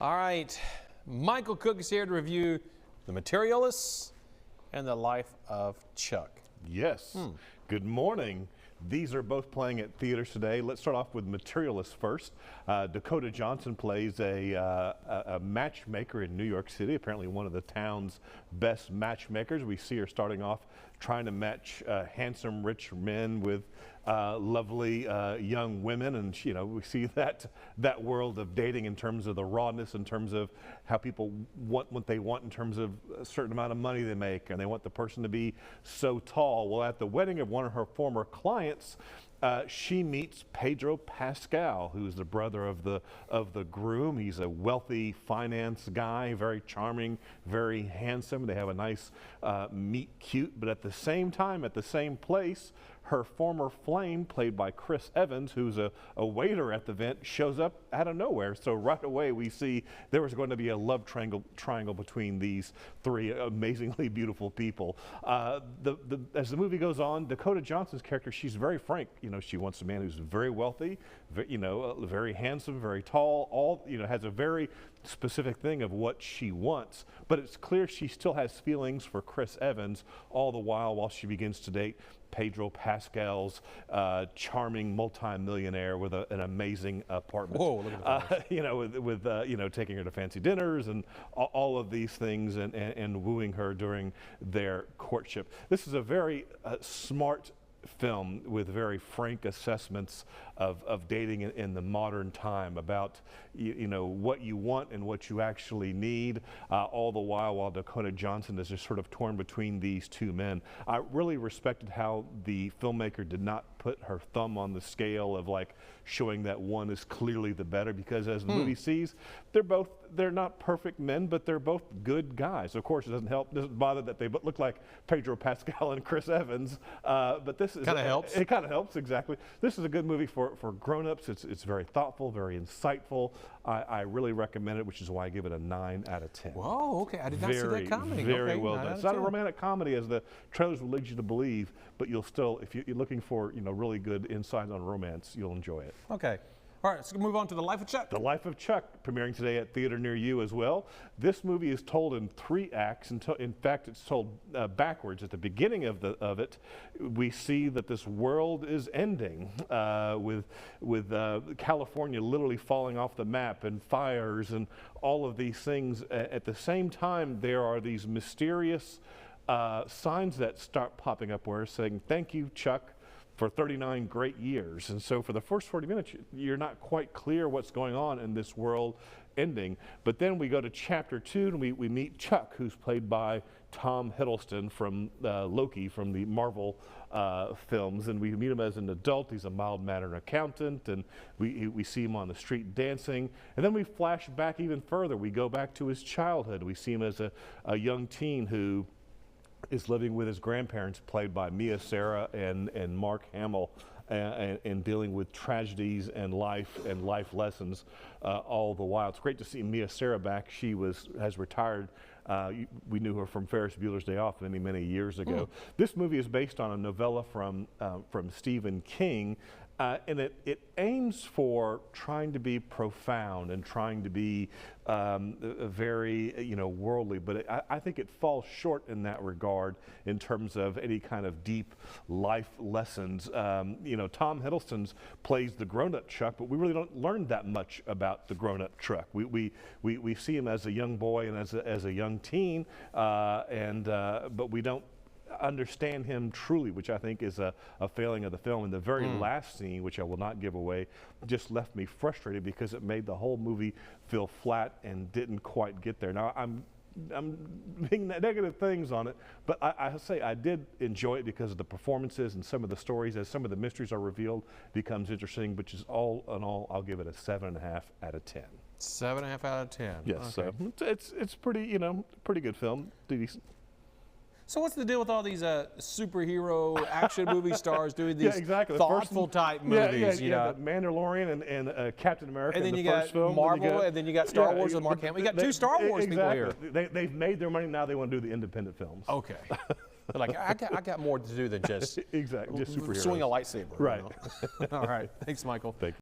All right, Michael Cook is here to review The Materialists and the Life of Chuck. Yes. Good morning. These are both playing at theaters today. Let's start off with Materialists first. Dakota Johnson plays a matchmaker in New York City, apparently one of the town's best matchmakers. We see her starting off trying to match handsome, rich men with lovely young women, and we see that world of dating in terms of the rawness, in terms of how people want what they want, in terms of a certain amount of money they make, and they want the person to be so tall. Well, at the wedding of one of her former clients, she meets Pedro Pascal, who's the brother of the groom. He's a wealthy finance guy, very charming, very handsome. They have a nice meet cute, but at the same time, at the same place, her former flame, played by Chris Evans, who's a waiter at the event, shows up out of nowhere. So right away we see there was going to be a love triangle between these three amazingly beautiful people. As the movie goes on, Dakota Johnson's character, she's very frank. She wants a man who's very wealthy, very handsome, very tall, has a very specific thing of what she wants. But it's clear she still has feelings for Chris Evans all the while she begins to date Pedro Pascal's charming multi-millionaire with an amazing apartment. Whoa, look at that. with taking her to fancy dinners and all of these things, and wooing her during their courtship. This is a very smart film with very frank assessments of dating in the modern time, about what you want and what you actually need, all the while Dakota Johnson is just sort of torn between these two men. I really respected how the filmmaker did not put her thumb on the scale of showing that one is clearly the better, because as the movie sees, they're not perfect men, but they're both good guys. Of course, it doesn't bother that they look like Pedro Pascal and Chris Evans, but this is kind of helps. It kind of helps, exactly. This is a good movie for grown-ups. It's very thoughtful, very insightful. I really recommend it, which is why I give it a 9 out of 10. Whoa, okay, I did not see that coming. Very okay, well done. It's not a romantic comedy, as the trailers will lead you to believe, but you'll still, if you're looking for really good insight on romance, you'll enjoy it. Okay. All right, let's move on to The Life of Chuck. The Life of Chuck, premiering today at theater near you as well. This movie is told in 3 acts. In fact, it's told backwards. At the beginning of it, we see that this world is ending, with California literally falling off the map, and fires and all of these things. At the same time, there are these mysterious signs that start popping up where saying, "Thank you, Chuck, for 39 great years." And so for the first 40 minutes, you're not quite clear what's going on in this world ending. But then we go to chapter 2, and we meet Chuck, who's played by Tom Hiddleston from Loki, from the Marvel films. And we meet him as an adult. He's a mild-mannered accountant, and we see him on the street dancing. And then we flash back even further. We go back to his childhood. We see him as a young teen who is living with his grandparents, played by Mia Sara and Mark Hamill, and dealing with tragedies and life lessons all the while. It's great to see Mia Sara back. She has retired. We knew her from Ferris Bueller's Day Off many years ago. This movie is based on a novella from Stephen King. And it aims for trying to be profound and trying to be very worldly, but I think it falls short in that regard in terms of any kind of deep life lessons. Tom Hiddleston plays the grown-up Chuck, but we really don't learn that much about the grown-up Chuck. We see him as a young boy and as a young teen, but we don't understand him truly, which I think is a failing of the film. And the very last scene, which I will not give away, just left me frustrated because it made the whole movie feel flat and didn't quite get there. Now, I'm being negative things on it, but I say I did enjoy it because of the performances and some of the stories. As some of the mysteries are revealed, becomes interesting, which is all in all, I'll give it a 7.5 out of 10. 7.5 out of 10. Yes, okay. So it's pretty, pretty good film. Decent. So what's the deal with all these superhero action movie stars doing these thoughtful type movies? The Mandalorian and Captain America. And then in you got film, Marvel, and then you got Star Wars with Mark Hamill. You got 2 Star Wars people here. They've made their money, now they want to do the independent films. Okay. They're like, I got more to do than just just superheroes. swing a lightsaber. Right. All right. Thanks, Michael. Thank you.